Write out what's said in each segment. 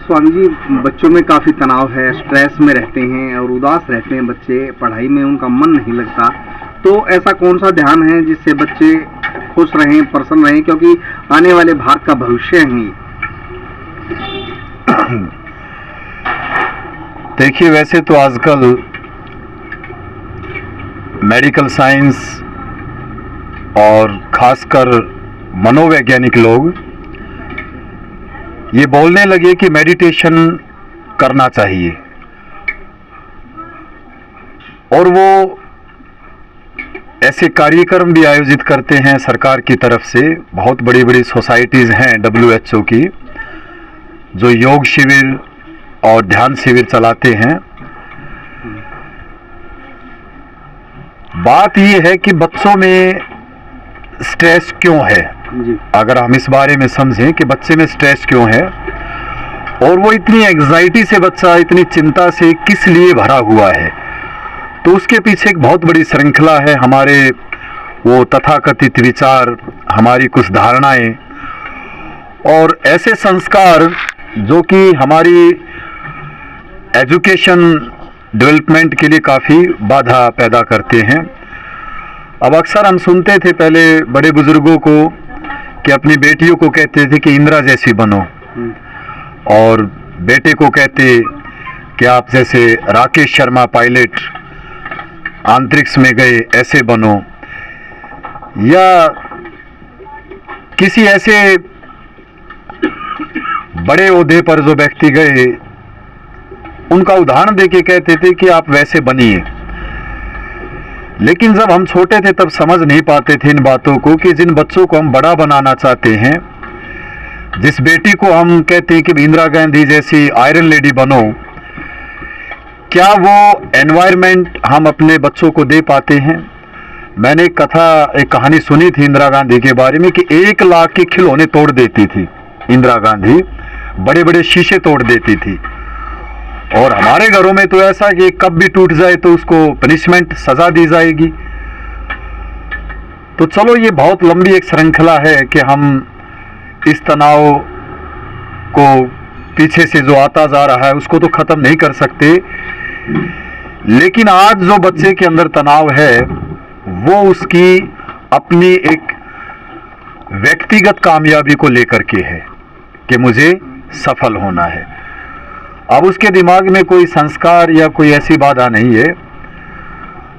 स्वामी जी, बच्चों में काफ़ी तनाव है, स्ट्रेस में रहते हैं और उदास रहते हैं बच्चे, पढ़ाई में उनका मन नहीं लगता। तो ऐसा कौन सा ध्यान है जिससे बच्चे खुश रहें, प्रसन्न रहें, क्योंकि आने वाले भारत का भविष्य है ये। देखिए, वैसे तो आजकल मेडिकल साइंस और खासकर मनोवैज्ञानिक लोग ये बोलने लगे कि मेडिटेशन करना चाहिए, और वो ऐसे कार्यक्रम भी आयोजित करते हैं सरकार की तरफ से। बहुत बड़ी बड़ी सोसाइटीज़ हैं WHO की, जो योग शिविर और ध्यान शिविर चलाते हैं। बात ये है कि बच्चों में स्ट्रेस क्यों है। अगर हम इस बारे में समझें कि बच्चे में स्ट्रेस क्यों है और वो इतनी एंग्जाइटी से, बच्चा इतनी चिंता से किस लिए भरा हुआ है, तो उसके पीछे एक बहुत बड़ी श्रृंखला है। हमारे वो तथाकथित विचार, हमारी कुछ धारणाएं और ऐसे संस्कार जो कि हमारी एजुकेशन डेवलपमेंट के लिए काफ़ी बाधा पैदा करते हैं। अब अक्सर हम सुनते थे पहले बड़े बुजुर्गों को कि अपनी बेटियों को कहते थे कि इंदिरा जैसी बनो, और बेटे को कहते कि आप जैसे राकेश शर्मा पायलट अंतरिक्ष में गए ऐसे बनो, या किसी ऐसे बड़े ओहदे पर जो व्यक्ति गए उनका उदाहरण देके कहते थे कि आप वैसे बनिए। लेकिन जब हम छोटे थे तब समझ नहीं पाते थे इन बातों को कि जिन बच्चों को हम बड़ा बनाना चाहते हैं, जिस बेटी को हम कहते हैं कि इंदिरा गांधी जैसी आयरन लेडी बनो, क्या वो एनवायरनमेंट हम अपने बच्चों को दे पाते हैं। मैंने एक कहानी सुनी थी इंदिरा गांधी के बारे में कि 1 लाख के खिलौने तोड़ देती थी इंदिरा गांधी, बड़े बड़े शीशे तोड़ देती थी। और हमारे घरों में तो ऐसा कि एक कप भी टूट जाए तो उसको पनिशमेंट, सजा दी जाएगी। तो चलो, ये बहुत लंबी एक श्रृंखला है कि हम इस तनाव को पीछे से जो आता जा रहा है उसको तो खत्म नहीं कर सकते। लेकिन आज जो बच्चे के अंदर तनाव है वो उसकी अपनी एक व्यक्तिगत कामयाबी को लेकर के है कि मुझे सफल होना है। अब उसके दिमाग में कोई संस्कार या कोई ऐसी बाधा नहीं है।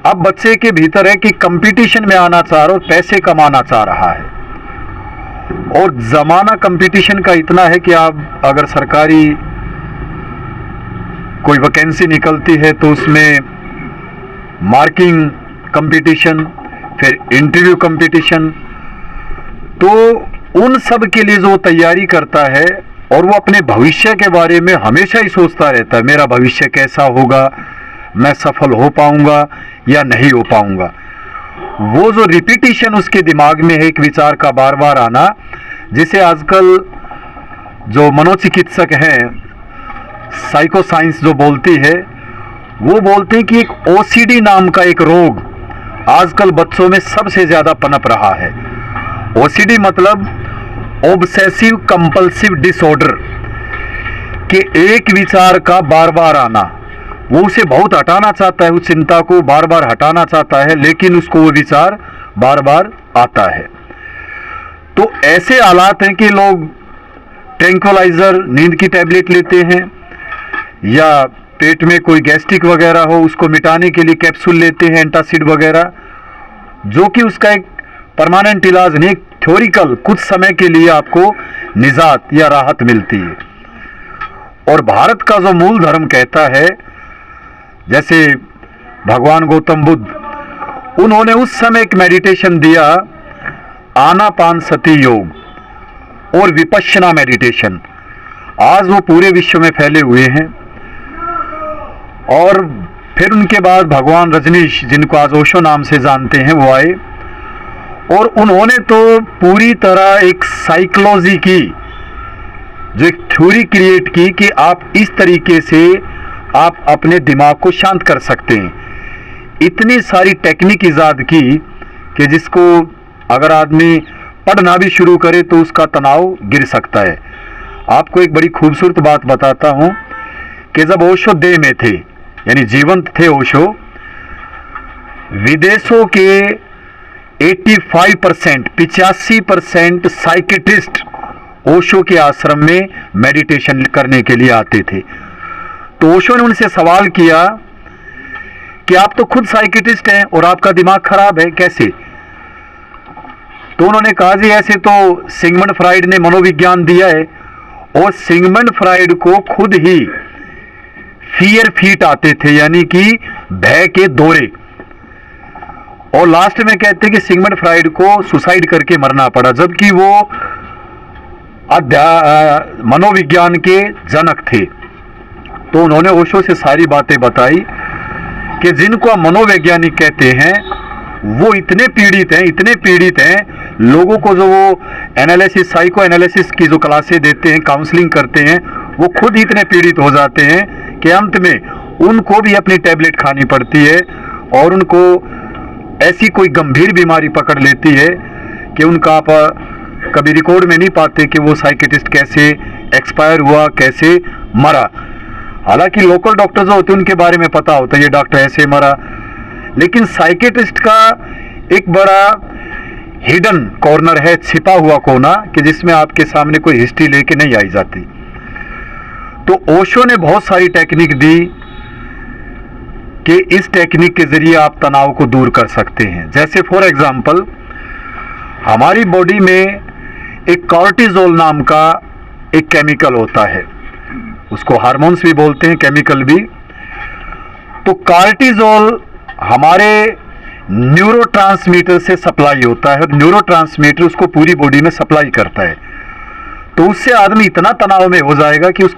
अब बच्चे के भीतर है कि कंपटीशन में आना चाह रहा और पैसे कमाना चाह रहा है, और जमाना कंपटीशन का इतना है कि आप अगर सरकारी कोई वैकेंसी निकलती है तो उसमें मार्किंग कंपटीशन, फिर इंटरव्यू कंपटीशन, तो उन सब के लिए जो तैयारी करता है और वो अपने भविष्य के बारे में हमेशा ही सोचता रहता है, मेरा भविष्य कैसा होगा, मैं सफल हो पाऊंगा या नहीं हो पाऊंगा। वो जो रिपीटिशन उसके दिमाग में है, एक विचार का बार बार आना, जिसे आजकल जो मनोचिकित्सक हैं, साइको साइंस जो बोलती है, वो बोलते हैं कि एक OCD नाम का एक रोग आजकल बच्चों में सबसे ज्यादा पनप रहा है। OCD मतलब ऑब्सेसिव कंपल्सिव डिसऑर्डर, कि एक विचार का बार बार आना, वो उसे बहुत हटाना चाहता है, उस चिंता को बार बार हटाना चाहता है, लेकिन उसको वो विचार बार बार आता है। तो ऐसे हालात हैं कि लोग ट्रैंक्विलाइजर, नींद की टैबलेट लेते हैं, या पेट में कोई गैस्ट्रिक वगैरह हो उसको मिटाने के लिए कैप्सूल लेते हैं, एंटासिड वगैरह, जो कि उसका एक परमानेंट इलाज नहीं, थ्योरिकल, कुछ समय के लिए आपको निजात या राहत मिलती है। और भारत का जो मूल धर्म कहता है, जैसे भगवान गौतम बुद्ध, उन्होंने उस समय एक मेडिटेशन दिया, आनापानसति योग और विपश्यना मेडिटेशन। आज वो पूरे विश्व में फैले हुए हैं। और फिर उनके बाद भगवान रजनीश, जिनको आज ओशो नाम से जानते हैं, वो आए और उन्होंने तो पूरी तरह एक साइकोलॉजी की जो एक थ्योरी क्रिएट की कि आप इस तरीके से आप अपने दिमाग को शांत कर सकते हैं। इतनी सारी टेक्निक इजाद की कि जिसको अगर आदमी पढ़ना भी शुरू करे तो उसका तनाव गिर सकता है। आपको एक बड़ी खूबसूरत बात बताता हूं कि जब ओशो देह में थे, यानी जीवंत थे ओशो, विदेशों के 85% साइकेट्रिस्ट ओशो के आश्रम में मेडिटेशन करने के लिए आते थे। तो ओशो ने उनसे सवाल किया कि आप तो खुद साइकेट्रिस्ट हैं और आपका दिमाग खराब है, कैसे? तो उन्होंने कहा जी ऐसे तो सिगमंड फ्राइड ने मनोविज्ञान दिया है, और सिगमंड फ्राइड को खुद ही फियर फीट आते थे, यानी कि भय के दौरे, और लास्ट में कहते हैं कि सिगमंड फ्राइड को सुसाइड करके मरना पड़ा, जबकि वो मनोविज्ञान के जनक थे। तो उन्होंने ओशो से सारी बातें बताई कि जिनको हम मनोवैज्ञानिक कहते हैं वो इतने पीड़ित हैं, लोगों को जो वो एनालिसिस, साइको एनालिसिस की जो क्लासें देते हैं, काउंसलिंग करते हैं, वो खुद इतने पीड़ित हो जाते हैं कि अंत में उनको भी अपनी टैबलेट खानी पड़ती है, और उनको ऐसी कोई गंभीर बीमारी पकड़ लेती है कि उनका आप कभी रिकॉर्ड में नहीं पाते कि वो साइकेट्रिस्ट कैसे एक्सपायर हुआ, कैसे मरा। हालांकि लोकल डॉक्टर जो होते हैं उनके बारे में पता होता है ये डॉक्टर ऐसे मरा, लेकिन साइकेट्रिस्ट का एक बड़ा हिडन कॉर्नर है, छिपा हुआ कोना, कि जिसमें आपके सामने कोई हिस्ट्री लेके नहीं आई जाती। तो ओशो ने बहुत सारी टेक्निक दी कि इस टेक्निक के जरिए आप तनाव को दूर कर सकते हैं। जैसे फॉर एग्जांपल हमारी बॉडी में एक कॉर्टिजोल नाम का एक केमिकल होता है, उसको हार्मोन्स भी बोलते हैं, केमिकल भी। तो कॉर्टिजोल हमारे न्यूरोट्रांसमीटर से सप्लाई होता है, और न्यूरोट्रांसमीटर उसको पूरी बॉडी में सप्लाई करता है। तो उससे आदमी इतना तनाव में हो जाएगा कि उस